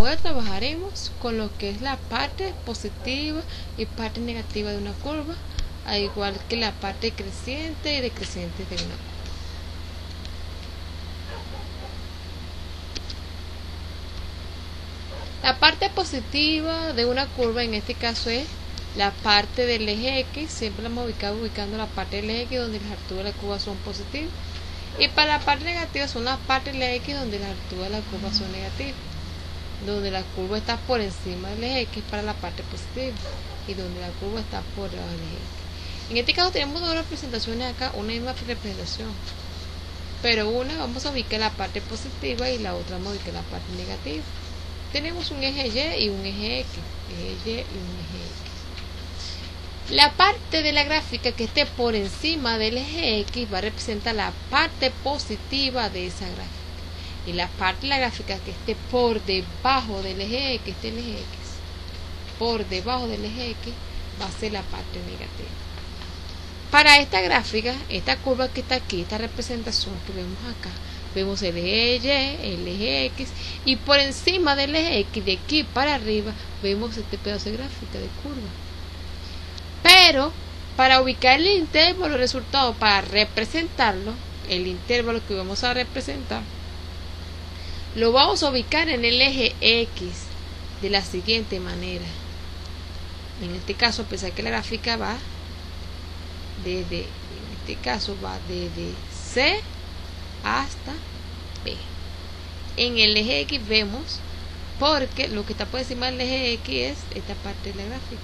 Ahora trabajaremos con lo que es la parte positiva y parte negativa de una curva, al igual que la parte creciente y decreciente de una curva. La parte positiva de una curva en este caso es la parte del eje X. Siempre la hemos ubicando la parte del eje X donde las alturas de la curva son positivas, y para la parte negativa son las partes del eje X donde las alturas de la curva son negativas, donde la curva está por encima del eje X para la parte positiva y donde la curva está por debajo del eje X. En este caso tenemos dos representaciones acá, una misma representación, pero una vamos a ubicar la parte positiva y la otra vamos a ubicar la parte negativa. Tenemos un eje Y y un eje X, eje Y y un eje X. La parte de la gráfica que esté por encima del eje X va a representar la parte positiva de esa gráfica, y la parte de la gráfica que esté por debajo del eje X, por debajo del eje X, va a ser la parte negativa. Para esta gráfica, esta curva que está aquí, esta representación que vemos acá, vemos el eje Y, el eje X, y por encima del eje X, de aquí para arriba, vemos este pedazo de gráfica de curva. Pero para ubicar el intervalo resultado, para representarlo, el intervalo que vamos a representar, lo vamos a ubicar en el eje X de la siguiente manera. En este caso, a pesar que la gráfica va desde C hasta B. En el eje X vemos, porque lo que está por encima del eje X es esta parte de la gráfica,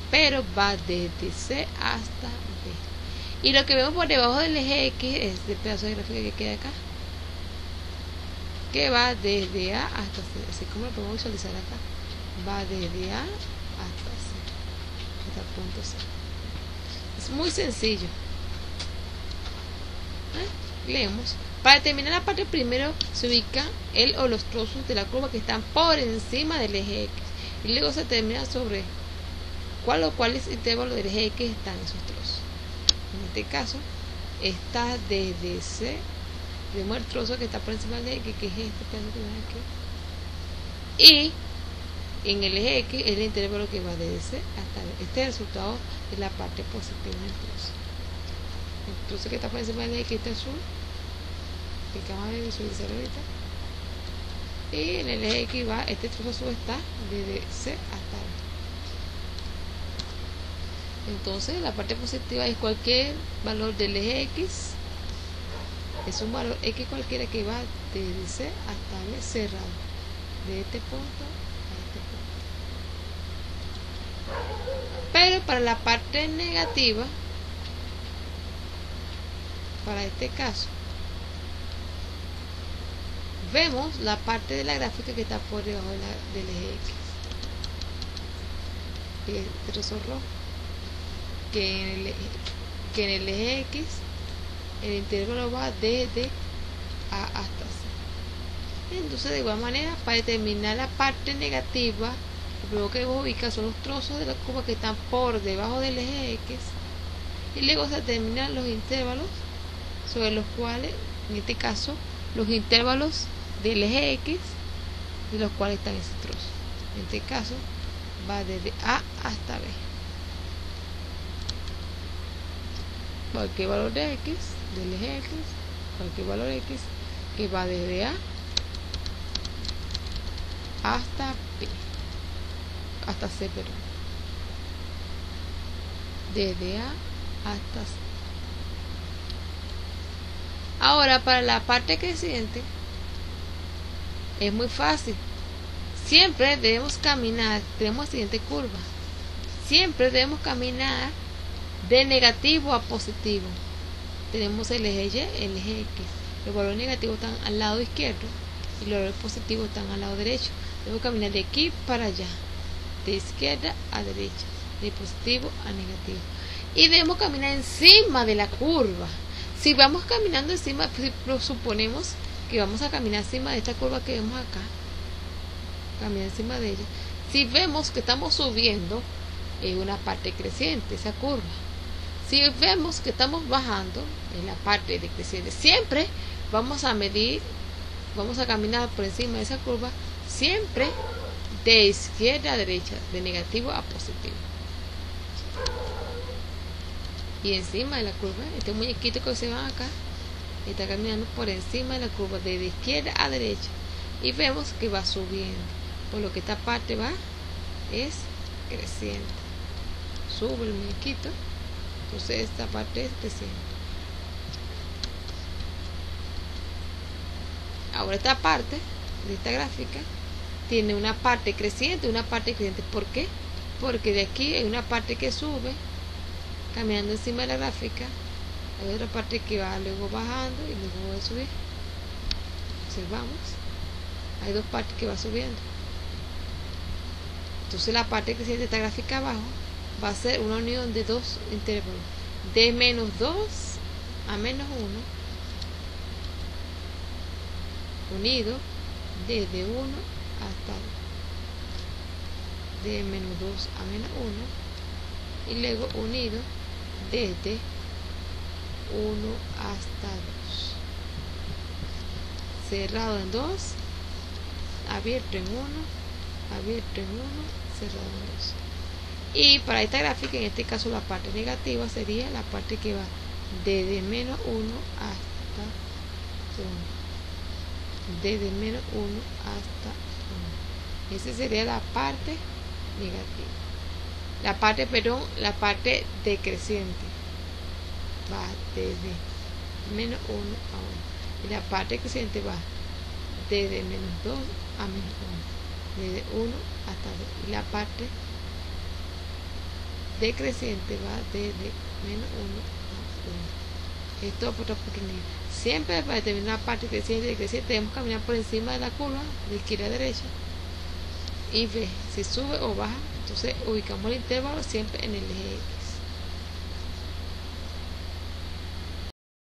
pero va desde C hasta B. Y lo que vemos por debajo del eje X es el pedazo de gráfica que queda acá, que va desde A hasta C, así como lo podemos visualizar acá, va desde A hasta C, hasta el punto C. Es muy sencillo. Leemos. Para determinar la parte primero se ubica el o los trozos de la curva que están por encima del eje X, y luego se determina sobre cuáles intervalos del eje X están esos trozos. En este caso está desde C, vemos el trozo que está por encima del eje X, que es este pedazo que ven aquí, y en el eje X es el intervalo que va desde C hasta B. Este es el resultado de la parte positiva del trozo. El trozo que está por encima del eje X está azul, que acabamos de visualizar ahorita, y en el eje X va, este trozo azul está desde C hasta B. Entonces la parte positiva es cualquier valor del eje X, es un valor X cualquiera que va desde C hasta B cerrado, de este punto a este punto. Pero para la parte negativa, para este caso, vemos la parte de la gráfica que está por debajo del eje X, el trozo rojo, que en el eje X el intervalo va desde A hasta C. Entonces, de igual manera, para determinar la parte negativa, lo primero que debemos ubicar son los trozos de la curva que están por debajo del eje X, y luego se determinan los intervalos sobre los cuales, en este caso, los intervalos del eje X de los cuales están esos trozos. En este caso va desde A hasta B. Cualquier valor de X del eje X, cualquier valor X que va desde A hasta B, hasta C, perdón, desde A hasta C. Ahora, para la parte creciente es muy fácil. Siempre debemos caminar, tenemos la siguiente curva, siempre debemos caminar de negativo a positivo. Tenemos el eje Y, el eje X. Los valores negativos están al lado izquierdo y los valores positivos están al lado derecho. Debemos caminar de aquí para allá, de izquierda a derecha, de positivo a negativo. Y debemos caminar encima de la curva. Si vamos caminando encima, suponemos que vamos a caminar encima de esta curva que vemos acá, caminar encima de ella. Si vemos que estamos subiendo, es una parte creciente esa curva. Si vemos que estamos bajando, en la parte decreciente. Siempre vamos a medir, vamos a caminar por encima de esa curva siempre de izquierda a derecha, de negativo a positivo. Y encima de la curva, este muñequito que se va acá está caminando por encima de la curva de izquierda a derecha, y vemos que va subiendo, por lo que esta parte va es creciente. Sube el muñequito, entonces esta parte es creciente. Ahora esta parte de esta gráfica tiene una parte creciente y una parte creciente. ¿Por qué? Porque de aquí hay una parte que sube caminando encima de la gráfica, hay otra parte que va luego bajando y luego va a subir. Observamos, hay dos partes que va subiendo. Entonces la parte creciente de esta gráfica abajo va a ser una unión de dos intervalos, de menos 2 a menos 1, unido desde 1 hasta 2, de menos 2 a menos 1, y luego unido desde 1 hasta 2, cerrado en 2, abierto en 1, abierto en 1, cerrado en 2. Y para esta gráfica, en este caso la parte negativa sería la parte que va desde menos 1 hasta 1, desde menos 1 hasta 1. Esa sería la parte negativa. La parte decreciente va desde menos 1 a 1, y la parte creciente va desde menos 2 a menos 1, desde 1 hasta 2, y la parte decreciente va desde menos 1 a 1. Esto por otra oportunidad. Siempre para determinar la parte creciente y decreciente debemos caminar por encima de la curva de izquierda a derecha y ver si sube o baja. Entonces ubicamos el intervalo siempre en el eje X.